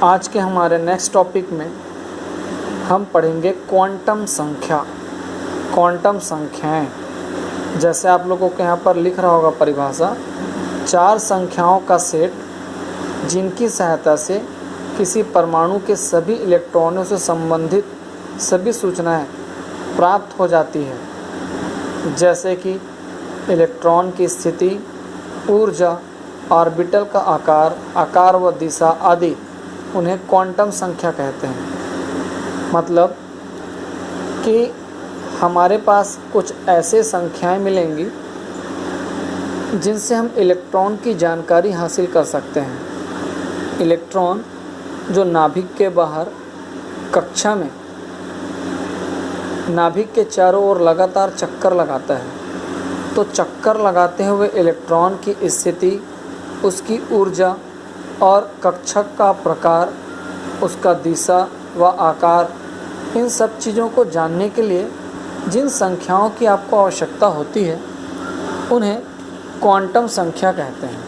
आज के हमारे नेक्स्ट टॉपिक में हम पढ़ेंगे क्वांटम संख्या। क्वांटम संख्याएं, जैसे आप लोगों के यहाँ पर लिख रहा होगा परिभाषा, 4 संख्याओं का सेट जिनकी सहायता से किसी परमाणु के सभी इलेक्ट्रॉनों से संबंधित सभी सूचनाएं प्राप्त हो जाती है, जैसे कि इलेक्ट्रॉन की स्थिति, ऊर्जा, ऑर्बिटल का आकार व दिशा आदि। उन्हें क्वांटम संख्या कहते हैं। मतलब कि हमारे पास कुछ ऐसे संख्याएं मिलेंगी जिनसे हम इलेक्ट्रॉन की जानकारी हासिल कर सकते हैं। इलेक्ट्रॉन जो नाभिक के बाहर कक्षा में नाभिक के चारों ओर लगातार चक्कर लगाता है, तो चक्कर लगाते हुए इलेक्ट्रॉन की स्थिति, उसकी ऊर्जा और कक्षक का प्रकार, उसका दिशा व आकार, इन सब चीज़ों को जानने के लिए जिन संख्याओं की आपको आवश्यकता होती है उन्हें क्वांटम संख्या कहते हैं।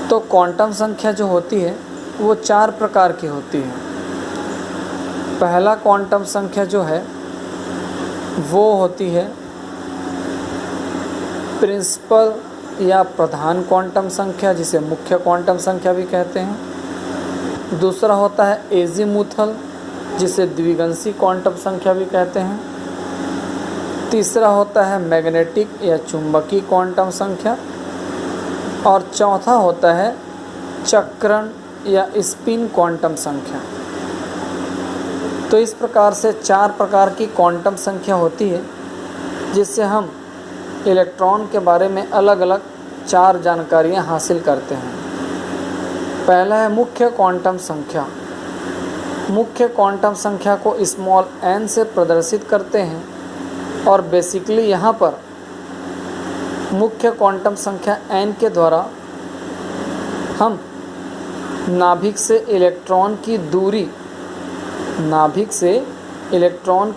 तो क्वांटम संख्या जो होती है वो 4 प्रकार की होती है। पहला क्वांटम संख्या जो है वो होती है प्रिंसिपल या प्रधान क्वांटम संख्या, जिसे मुख्य क्वांटम संख्या भी कहते हैं। दूसरा होता है एजीमुथल, जिसे द्विगंशी क्वांटम संख्या भी कहते हैं। तीसरा होता है मैग्नेटिक या चुंबकीय क्वांटम संख्या। और चौथा होता है चक्रण या स्पिन क्वांटम संख्या। तो इस प्रकार से 4 प्रकार की क्वांटम संख्या होती है, जिससे हम इलेक्ट्रॉन के बारे में अलग अलग 4 जानकारियाँ हासिल करते हैं। पहला है मुख्य क्वांटम संख्या। मुख्य क्वांटम संख्या को स्मॉल n से प्रदर्शित करते हैं और बेसिकली यहाँ पर मुख्य क्वांटम संख्या n के द्वारा हम नाभिक से इलेक्ट्रॉन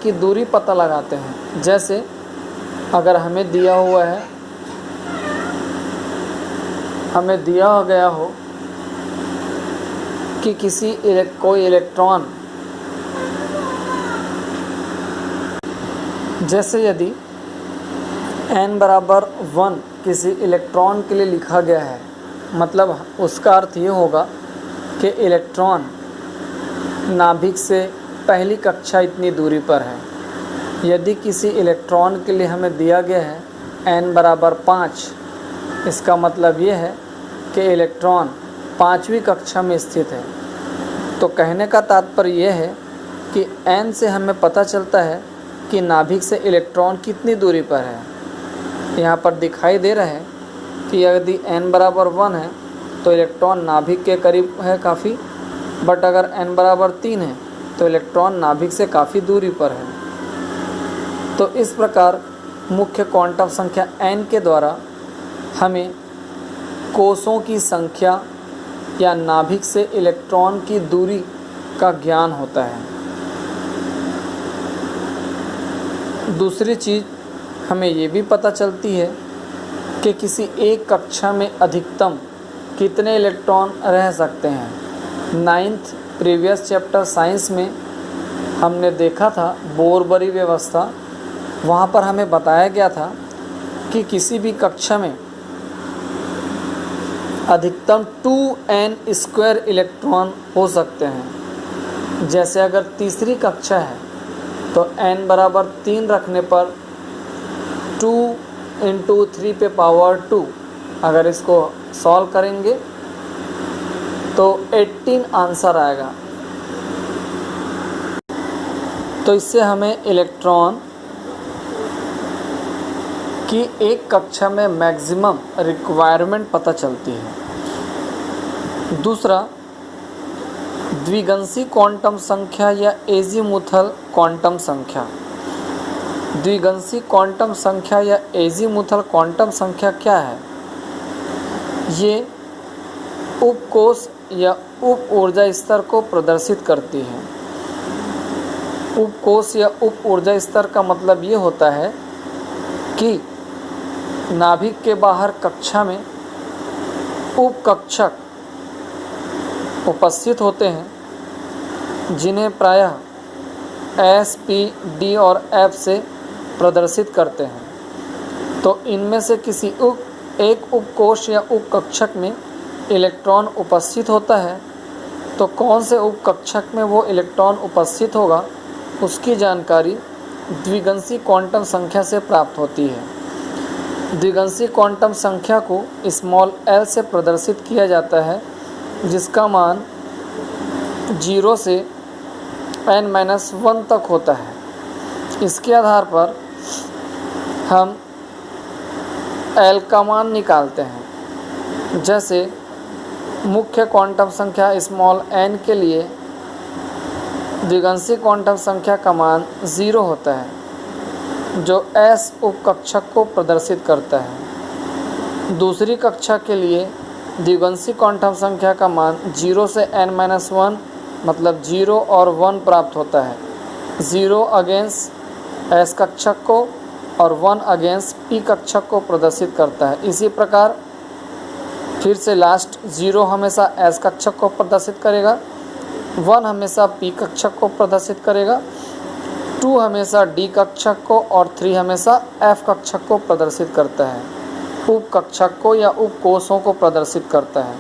की दूरी पता लगाते हैं। जैसे अगर हमें दिया गया हो कि कोई इलेक्ट्रॉन, जैसे यदि n बराबर 1 किसी इलेक्ट्रॉन के लिए लिखा गया है, मतलब उसका अर्थ ये होगा कि इलेक्ट्रॉन नाभिक से पहली कक्षा इतनी दूरी पर है। यदि किसी इलेक्ट्रॉन के लिए हमें दिया गया है n बराबर 5, इसका मतलब ये है कि इलेक्ट्रॉन 5वीं कक्षा में स्थित है। तो कहने का तात्पर्य यह है कि n से हमें पता चलता है कि नाभिक से इलेक्ट्रॉन कितनी दूरी पर है। यहाँ पर दिखाई दे रहा है कि यदि n बराबर 1 है तो इलेक्ट्रॉन नाभिक के करीब है काफ़ी, बट अगर n बराबर 3 है तो इलेक्ट्रॉन नाभिक से काफ़ी दूरी पर है। तो इस प्रकार मुख्य क्वांटम संख्या n के द्वारा हमें कोषों की संख्या या नाभिक से इलेक्ट्रॉन की दूरी का ज्ञान होता है। दूसरी चीज़ हमें ये भी पता चलती है कि किसी एक कक्षा में अधिकतम कितने इलेक्ट्रॉन रह सकते हैं। 9th प्रीवियस चैप्टर साइंस में हमने देखा था बोरबरी व्यवस्था। वहाँ पर हमें बताया गया था कि किसी भी कक्षा में अधिकतम 2n² इलेक्ट्रॉन हो सकते हैं। जैसे अगर तीसरी कक्षा है तो n बराबर 3 रखने पर 2 × 3 पे पावर 2, अगर इसको सॉल्व करेंगे तो 18 आंसर आएगा। तो इससे हमें इलेक्ट्रॉन की एक कक्षा में मैक्सिमम रिक्वायरमेंट पता चलती है। दूसरा द्विगंशी क्वांटम संख्या या एजीमुथल क्वांटम संख्या। द्विगंशी क्वांटम संख्या या एजीमुथल क्वांटम संख्या क्या है? ये उपकोष या उप ऊर्जा स्तर को प्रदर्शित करती है। उपकोष या उप ऊर्जा स्तर का मतलब ये होता है कि नाभिक के बाहर कक्षा में उपकक्षक उपस्थित होते हैं जिन्हें प्रायः S, P, D और F से प्रदर्शित करते हैं। तो इनमें से किसी एक उपकोष या उपकक्षक में इलेक्ट्रॉन उपस्थित होता है, तो कौन से उपकक्षक में वो इलेक्ट्रॉन उपस्थित होगा उसकी जानकारी द्विगंशी क्वांटम संख्या से प्राप्त होती है। द्विगंशी क्वांटम संख्या को स्मॉल l से प्रदर्शित किया जाता है, जिसका मान 0 से n-1 तक होता है। इसके आधार पर हम l का मान निकालते हैं। जैसे मुख्य क्वांटम संख्या स्मॉल n के लिए द्विगंशी क्वांटम संख्या का मान 0 होता है, जो S उपकक्षक को प्रदर्शित करता है। दूसरी कक्षा के लिए द्विगंशी क्वांटम संख्या का मान 0 से n-1 मतलब 0 और 1 प्राप्त होता है। 0 अगेंस्ट S कक्षक को और 1 अगेंस्ट P कक्षक को प्रदर्शित करता है। इसी प्रकार फिर से लास्ट 0 हमेशा S कक्षक को प्रदर्शित करेगा, 1 हमेशा P कक्षक को प्रदर्शित करेगा, 2 हमेशा D कक्षक को और 3 हमेशा F कक्षक को प्रदर्शित करता है। उप कक्षक को या उपकोषों को प्रदर्शित करता है।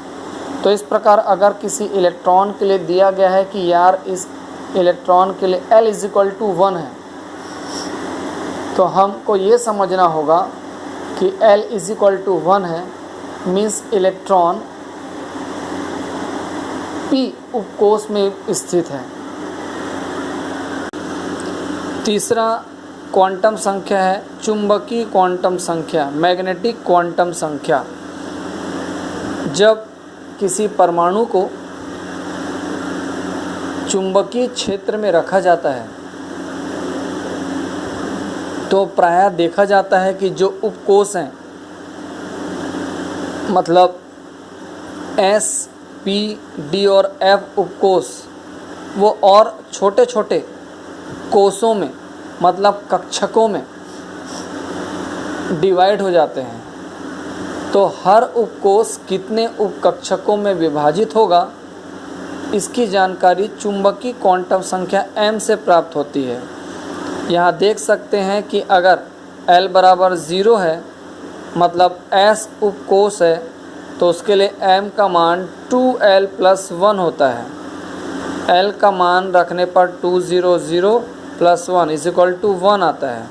तो इस प्रकार अगर किसी इलेक्ट्रॉन के लिए दिया गया है कि यार इस इलेक्ट्रॉन के लिए L = 1 है, तो हमको ये समझना होगा कि L = 1 है, मीन्स इलेक्ट्रॉन P उपकोष में स्थित है। तीसरा क्वांटम संख्या है चुंबकीय क्वांटम संख्या, मैग्नेटिक क्वांटम संख्या। जब किसी परमाणु को चुंबकीय क्षेत्र में रखा जाता है तो प्रायः देखा जाता है कि जो उपकोष हैं, मतलब S, P, D और F उपकोष, वो और छोटे छोटे कोषों में मतलब कक्षकों में डिवाइड हो जाते हैं। तो हर उपकोष कितने उपकक्षकों में विभाजित होगा इसकी जानकारी चुंबकीय क्वांटम संख्या m से प्राप्त होती है। यहाँ देख सकते हैं कि अगर L = 0 है मतलब S उपकोष है, तो उसके लिए m का मान 2L + 1 होता है। L का मान रखने पर 2 0 0 + 1 = 1 आता है,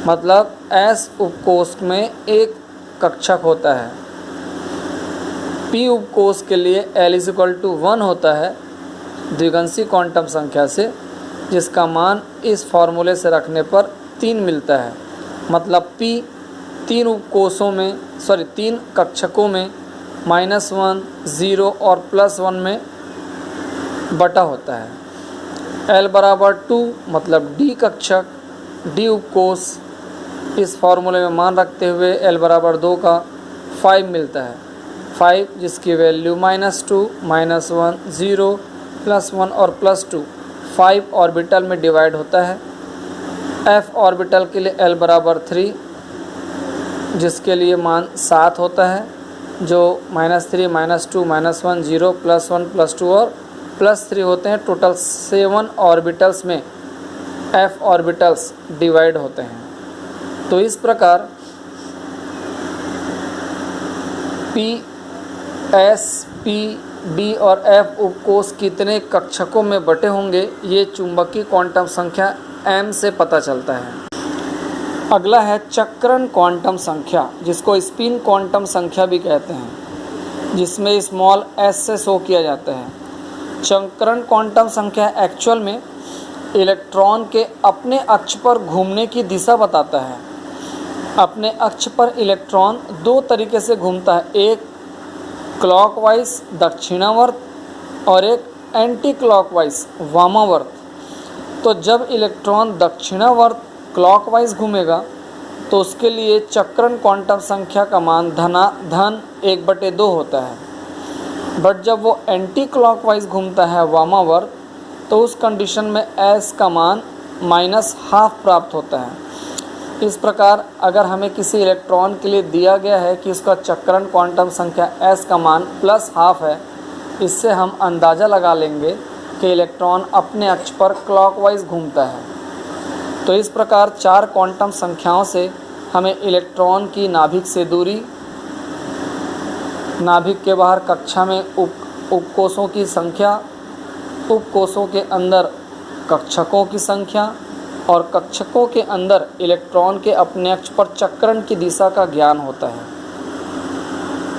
मतलब S उपकोष में एक कक्षक होता है। P उपकोष के लिए L = 1 होता है द्विगंशी क्वांटम संख्या से, जिसका मान इस फॉर्मूले से रखने पर 3 मिलता है। मतलब P 3 कक्षकों में -1, 0 और +1 में बटा होता है। L = 2 मतलब D कक्षक, D उपकोष, इस फॉर्मूले में मान रखते हुए L = 2 का 5 मिलता है। 5 जिसकी वैल्यू -2, -1, 0, +1 और +2 5 ऑर्बिटल में डिवाइड होता है। F ऑर्बिटल के लिए L = 3, जिसके लिए मान 7 होता है, जो -3, -2, -1, 0, +1, +2 और +3 होते हैं। टोटल 7 ऑर्बिटल्स में F ऑर्बिटल्स डिवाइड होते हैं। तो इस प्रकार P, S, P, D और F उपकोष कितने कक्षकों में बटे होंगे ये चुंबकीय क्वांटम संख्या m से पता चलता है। अगला है चक्रण क्वांटम संख्या, जिसको स्पिन क्वांटम संख्या भी कहते हैं, जिसमें स्मॉल s से शो किया जाता है। चक्रण क्वांटम संख्या एक्चुअल में इलेक्ट्रॉन के अपने अक्ष पर घूमने की दिशा बताता है। अपने अक्ष पर इलेक्ट्रॉन 2 तरीके से घूमता है, एक क्लॉकवाइज दक्षिणावर्त और एक एंटी क्लॉकवाइज वामावर्त। तो जब इलेक्ट्रॉन दक्षिणावर्त क्लॉकवाइज घूमेगा तो उसके लिए चक्रण क्वांटम संख्या का मान धन 1/2 होता है। बट जब वो एंटी क्लॉकवाइज घूमता है वामावर्त, तो उस कंडीशन में S का मान -12 प्राप्त होता है। इस प्रकार अगर हमें किसी इलेक्ट्रॉन के लिए दिया गया है कि उसका चक्रण क्वांटम संख्या S का मान +12 है, इससे हम अंदाज़ा लगा लेंगे कि इलेक्ट्रॉन अपने अक्ष पर क्लॉकवाइज घूमता है। तो इस प्रकार 4 क्वांटम संख्याओं से हमें इलेक्ट्रॉन की नाभिक से दूरी, नाभिक के बाहर कक्षा में उपकोषों की संख्या, उपकोषों के अंदर कक्षकों की संख्या और कक्षकों के अंदर इलेक्ट्रॉन के अपने अक्ष पर चक्रण की दिशा का ज्ञान होता है।